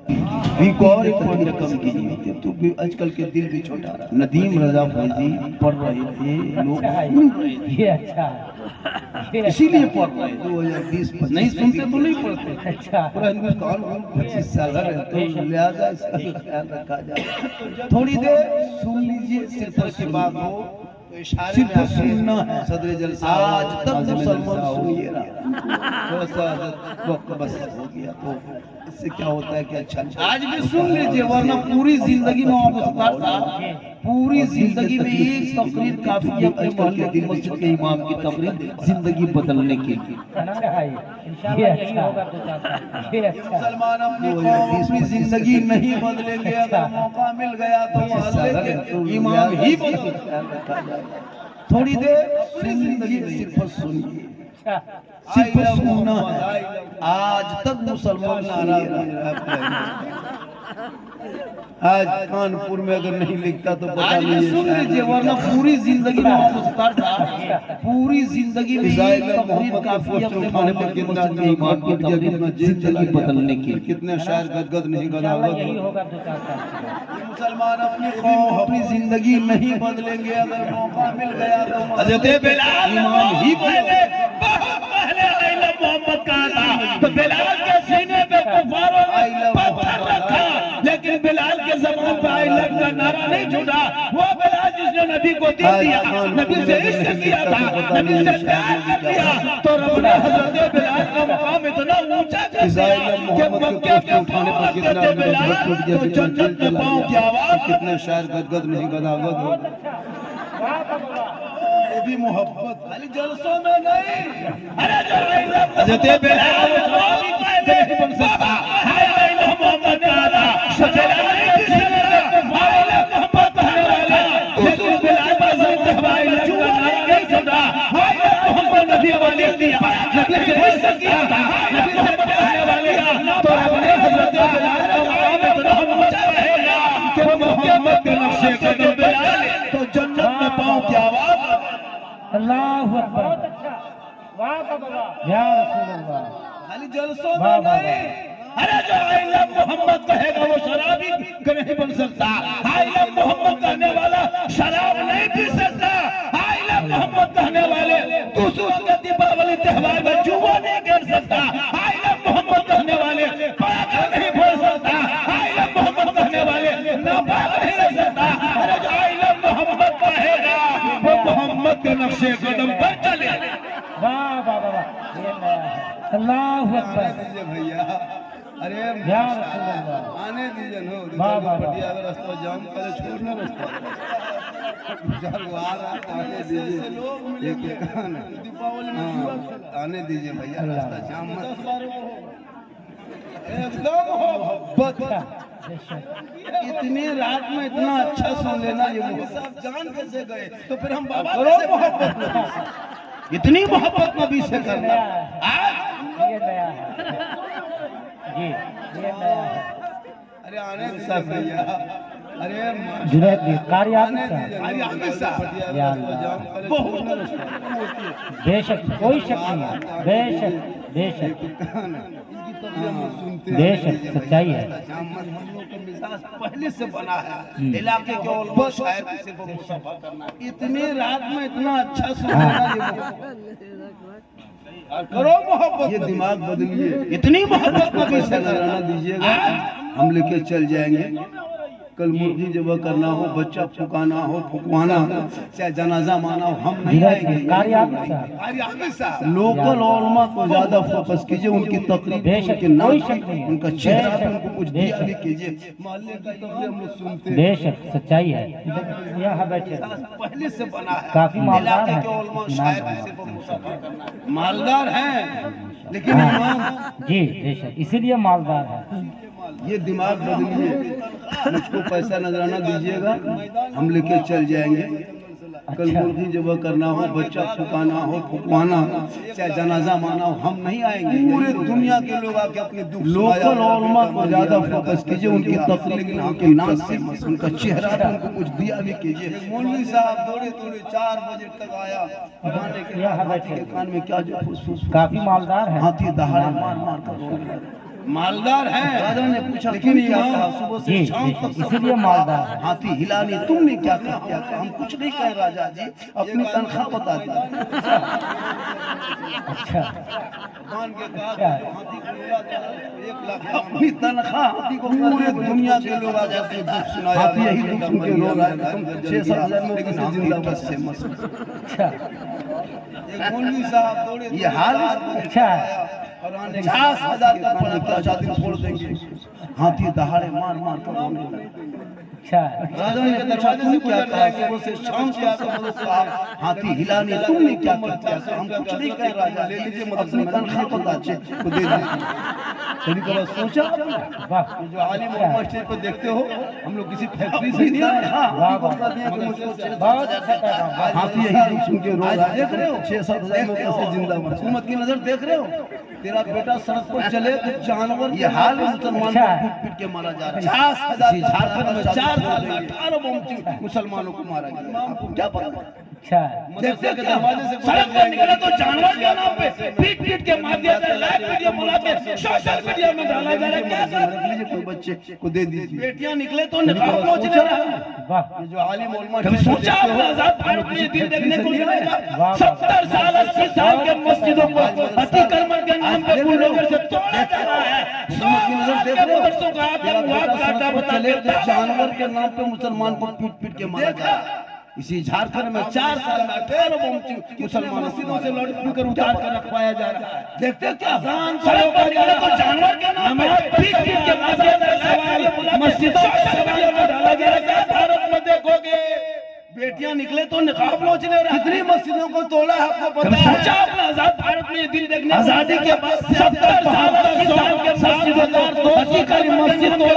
एक और एक थोड़ी रकम कीजिए तो आजकल के दिल भी छोटा। नदीम रजा फैजी पढ़ रहे थे लोग, ये अच्छा इसीलिए पढ़ रहे। 2020 नहीं सुनते तो नहीं पढ़ते। अच्छा पूरा हिंदुस्तान 25 साल है तो लिहाजा इसका ख्याल रखा जाए। थोड़ी देर सुन लीजिए, सिर्फ की बात हो तो इशारे में सुनना है। सदर जलसा आज तक मुसलमान सुनिए थोड़ा सा वक्त बस हो गया तो इससे क्या होता है कि अच्छा आज भी सुन लीजिए, वरना पूरी जिंदगी में आपको सरदार साहब पूरी जिंदगी में एक तकरीर काफी है अपने मोहल्ले की मस्जिद के इमाम की तकरीर जिंदगी बदलने के लिए। मुसलमान अपनी जिंदगी नहीं बदलेंगे, अगर मौका मिल गया तो मोहल्ले के इमाम ही बदल। थोड़ी देर जिंदगी सिर्फ सुनिए, सिर्फ सुनना है। आज तक मुसलमान नाराज आज कानपुर में अगर नहीं लिखता तो पता नहीं, सुन लीजिए, वरना पूरी जिंदगी में पूरी जिंदगी में तकरीर काफी है अपने उठाने पर कितना ईमान की तकरीर जिंदगी बदलने की। कितने शायर गदगद नहीं गदगद। मुसलमान अपनी कौम अपनी जिंदगी नहीं बदलेंगे, अगर मौका मिल गया तो हज़रत बिलाल इमाम ही पहले मोहम्मद कहा था तो बिलाल के सीने पे कुफारों ने पत्थर रखा, लेकिन बिलाल के ज़बान पे आई लव का नारा नहीं छूटा। वो बिलाल जिसने नबी को दिल दिया, नबी से इश्क किया था, नबी से प्यार किया, तो रब ने हज़रत बिलाल का मकाम इतना ऊंचा कर दिया कि मक्के में उठाने पर कितना बिलाल तो जन्नत में पांव की आवाज। कितने शायर गदगद नहीं गदागद हो। ये भी मोहब्बत खाली जलसों में नहीं। अरे हज़रत बिलाल नहीं बन सकता, मोहम्मद कहा था तो जन्नत में पाँव की आवाज। अल्लाहु अकबर, वाह बाबा, या रसूल अल्लाह। खाली जलसों में नहीं। अरे जो आई लव मोहम्मद कहेगा वो शराबी नहीं बन सकता। आई लव मोहम्मद कहने वाला शराब नहीं पी सकता। आई लव मोहम्मद कहने वाले दूसरों के दीपावली त्योहार में जुआ नहीं खेल सकता। आई लव मोहम्मद कहने वाले पटाखा नहीं फोड़ सकता। आई लव मोहम्मद कहने वाले नापाक नहीं रह सकता। अरे जो आई लव मोहम्मद कहेगा वो मोहम्मद के नक्शे कदम पर चले। वाह बाबा, ये नया है। अल्लाहु अकबर भैया। अरे या रसूल अल्लाह, आने दीजिए नो। वाह वाह, बढ़िया रास्ता जाम करे, छोड़ना रास्ता चल आ रहा, आने दीजिए। एक दीपावली में आने दीजिए भैया, रास्ता जाम मत। एकदम मोहब्बत। इतनी रात में इतना अच्छा सुन लेना, ये सब जान कैसे गए तो फिर हम बाबा कैसे मोहब्बत, इतनी मोहब्बत नबी से करना। ये नया है जी, ये नया है। अरे आने दीजिए भैया। अरे जुनैद जी कार्य बेशक कोई शक नहीं है, बेशक बेशक बेशक सच्चाई है। पहले से बना है इलाके के और शायर सिर्फ मुसाफा करना। इतनी रात में इतना अच्छा सुना करो मोहब्बत, ये दिमाग बदलिए। इतनी मोहब्बत नबी से कराना दीजिएगा, हम लेके चल जाएंगे। कल मुर्गी जब करना हो, बच्चा फुकाना हो, फुकवाना हो, चाहे जनाजा माना हो, हम नहीं आएंगे। लोकल उलमा को ज्यादा फोकस कीजिए, उनकी तकरीर, उनके नाम, उनका चेहरा पे उनको कुछ दिया भी कीजिए। मोहल्ले की तकरीर हम लोग सुनते हैं, बेशक सच्चाई है। यहाँ बैठे पहले से बना है, काफी मालदार है, मालदार है लेकिन जी बेशक इसीलिए मालदार है। ये दिमाग बदलिए, मुझको पैसा नजराना दीजिएगा, हम लेके चल जाएंगे। कल मुर्गी जब करना हो, बच्चा फुकाना हो, फुकवाना हो, चाहे जनाजा माना हो, हम नहीं आएंगे। पूरे दुनिया के लोग आके अपने दुख लोकल उलमा को ज्यादा फोकस कीजिए, उनकी तकरीर, उनके नाम से, उनका चेहरा पे उनको कुछ दिया भी कीजिए। मौलवी साहब दौड़े 4 बजे तक आया, के कान में क्या जो फुसफुस, काफी मालदार है, हाथी दहाड़े मार मार कर मालदार है। राजा ने पूछा लेकिन क्या कहा सुबह से शाम तक इसीलिए मालदार है। हाथी हिला नहीं, तुमने क्या कहा? हम कुछ नहीं कहे राजा जी, अपनी तनख्वाह बता दी। अच्छा मान के कहा हाथी को हिला दिया, 1 लाख अपनी तनख्वाह हाथी को पूरे दुनिया के लोग आ जाते दुख सुनाया। हाथी यही दुख सुन के रो रहा है, 6-7 हजार में किसी जिंदा बस से मस। अच्छा एक मौलवी साहब दौड़े, ये हाल अच्छा 50,000 का पड़ता शादी छोड़ देंगे। हाथी दहाड़े मार मार कर रोने लगे। अच्छा राजा ने पूछा तुम क्या कहा? सुबह से शाम से हाथी हिला नहीं, तुमने क्या किया? हम कुछ नहीं कह राजा, ले लीजिए अपनी तनख्वाह बता को दे दीजिए। कभी कभी सोचा वाह जो आलिम और मास्टर को देखते हो, हम लोग किसी फैक्ट्री से नहीं आए। हाथी यही दुख सुन के रो रहा है, देख रहे हो 6-7 हजार में कैसे जिंदा मर। हुकूमत की नजर देख रहे हो, तेरा बेटा सड़क पर चले तो जानवर ये हाल मुसलमान को पीट के मारा जा रहा है। 50,000 झारखंड में 4 साल में 18 बम मुसलमानों को मारा गया। आपको क्या पता? अच्छा देखते के दरवाजे से सड़क पर निकला तो जानवर के नाम पे पीट पीट के मार दिया जाए, लाइव वीडियो बना के सोशल मीडिया में डाला जा रहा है। क्या रख लीजिए, कोई बच्चे को दे दीजिए। बेटियां निकले तो निकाह पहुंचने रहा। वाह ये जो आलिम उलमा कभी सोचा आपने आजाद भारत में दिन देखने को मिलेगा? 70 साल 80 साल के मस्जिदों को अतिक्रमण के नाम पे बुलडोजर से तोड़ा जा रहा है। हुकूमत की नजर देख रहे हो, चले जानवर के नाम पे मुसलमान को पीट पीट के मारा जा रहा है। इसी झारखंड में 4 साल में 18 बम मुसलमान मस्जिदों से लाउड स्पीकर उतार कर रखवाया जा रहा है। देखते क्या सड़क पर निकले तो जानवर के नाम पे पीट पीट के मारा जा रहा है। मस्जिदों में सवाल डाला जा रहा है। भारत में देखोगे बेटियां निकले तो निकाब नोचने रहा। कितनी मस्जिदों को तोड़ा है आपको पता है? सोचा आपने आजाद भारत में दिन देखने आजादी के बाद 70 साल के मस्जिदों मस्जिद तोड़ा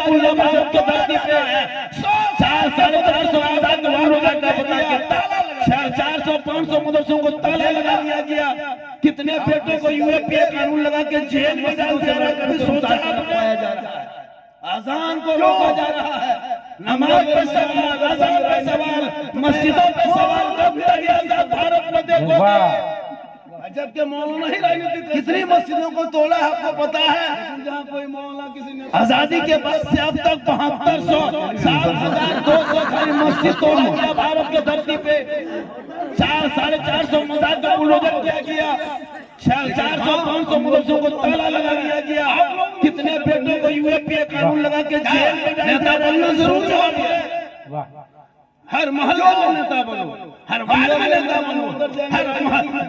के धरती पे है। 400-450 आजाद जवानों का पता है 400-500 मदरसों को ताला लगा दिया गया। कितने बेटों को यूएपीए कानून लगा के जेल में डाल दिया रहा है। कभी सोचा पाया जा रहा है? अजान को रोका जा रहा है, नमाज पर सवाल, अजान पर सवाल, मस्जिदों पर सवाल। भारत में देखोगे जबकि मौलाना ही राजनीति, कितनी मस्जिदों को तोड़ा है आपको पता है? जहाँ कोई मौलाना किसी ने आजादी के बाद से अब तक 7200 7,200 खाली मस्जिद तोड़ दिया भारत के धरती पे। 400-450 मस्जिद का बुलडोजर किया गया। 400-500 मदरसों को ताला लगा दिया गया। कितने बेटों को यूएपीए कानून लगा के जेल में नेता बनना जरूरी हो गया। हर मोहल्ले में नेता बनो, हर वार्ड में नेता बनो, हर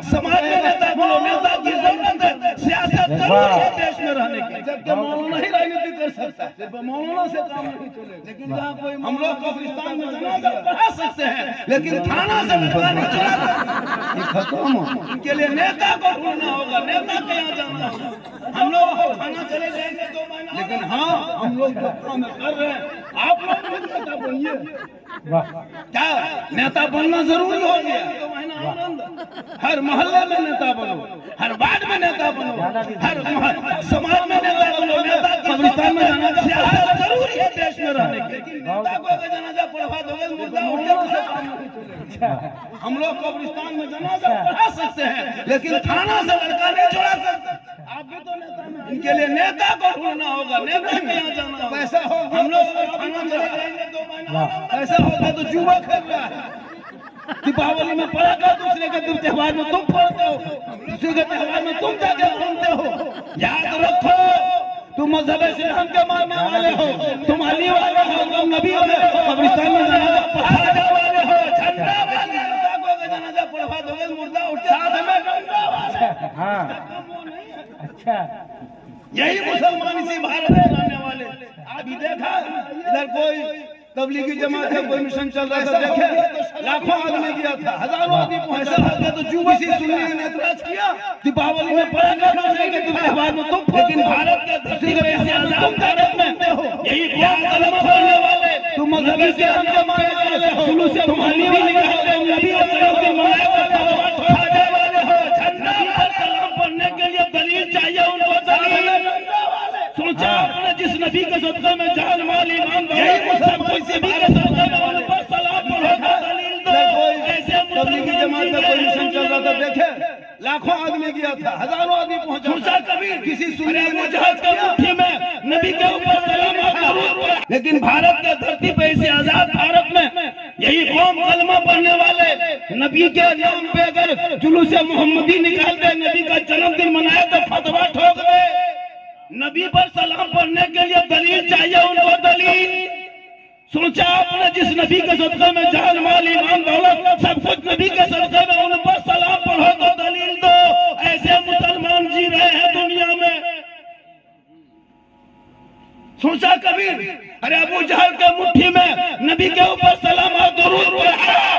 समाज में नेता बनो। नेता की जरूरत है, सियासत जरूरी है देश में रहने की। जबकि मौलाना ही राजनीति कर सकता है, सिर्फ मौलाना से काम नहीं चलेगा। लेकिन जहाँ कोई हम लोग कब्रिस्तान में जनाजा पढ़ा सकते हैं, लेकिन थाना से नेता नहीं चला सकते। खत्म। इनके लिए नेता को ढूंढना होगा, नेता के यहाँ जाना होगा। हम लोग थाना चले जाएंगे 2 महीना, लेकिन हाँ हम लोग जो काम कर रहे हैं आप लोग भी नेता बनिए। क्या नेता बनना जरूरी हो गया? 2 महीना आनंद। हर मोहल्ले में नेता बनो, हर वार्ड में नेता बनो, हर समाज में नेता बनो। नेता कब्रिस्तान में जाना जरूरी है देश में रहने के। नेता को अगर जनाजा पढ़वा दोगे मुर्दा उठ जाएगा। हम लोग कब्रिस्तान में जनाजा पढ़ा सकते हैं, लेकिन थाना से लड़का नहीं छोड़ा सकते। आप भी तो नेता में। इनके लिए नेता को ढूंढना होगा, नेता के यहाँ जाना होगा। पैसा हो, हम लोग थाना चले जाएंगे 2 महीना। ऐसा होगा तो जुआ खेल रहा है। दीपावली में पड़ाका, दूसरे के त्योहार में तुम फोड़ते हो, दूसरे के त्योहार में तुम जाके घूमते हो। याद रखो तुम मजहब इस्लाम के मानने वाले हो, तुम अली वाले हो, तुम नबी वाले हो, कब्रिस्तान में जनाजा पढ़ाने वाले हो, झंडा वाले हो। जनाजा पढ़वा दोगे मुर्दा उठ साथ में डंडा वाले। हाँ अच्छा यही मुसलमान इसी भारत में रहने वाले। अभी देखा इधर कोई तबलीगी जमात है, कोई मिशन चल रहा था, देखे लाखों आदमी गया था, हजारों आदमी ऐसा होता तो जुआ से सुन्नी ने ऐतराज किया। दीपावली में पड़ाका दूसरे के त्योहार में तुम, लेकिन भारत के दूसरे के आजाद भारत में हो। यही कलमा बोलने वाले तुम मजहबी इस्लाम के मानने वाले हो, शुरू से तुम अली वाले हो, नबी वाले हो, मौला वाले हो, खाजा वाले हो। झंडा पर सलाम पढ़ने के लिए दलील चाहिए उनको। दलील सोचा आपने जिस नबी के सदक़े में जान माल ईमान सब किसी भी के सदक़े में उन पर सलाम पढ़ेगा, दलील दो। ऐसे तबलीगी जमात में कोई मिशन चल रहा था, देखे लाखों आदमी गया था, हजारों आदमी पहुंचा। कभी किसी सुन्नी ने जहाज का मुट्ठी में लेकिन भारत के धरती पे इसे आजाद भारत में यही कौम कलमा पढ़ने वाले नबी के नाम पे अगर जुलूस मोहम्मदी निकाल दे, नबी का जन्मदिन मनाए तो फतवा ठोक दे। नबी पर सलाम पढ़ने के लिए दलील चाहिए, उनको दलील। सोचा आपने जिस नबी के सदक़े में जान माल ईमान दौलत सब कुछ नबी के सदक़े में, उन पर सलाम पढ़ो तो दलील दो। ऐसे मुसलमान जी रहे हैं दुनिया में। सोचा कभी अरे अबू जहल के मुट्ठी में नबी के ऊपर सलाम और दुरूद पढ़ा।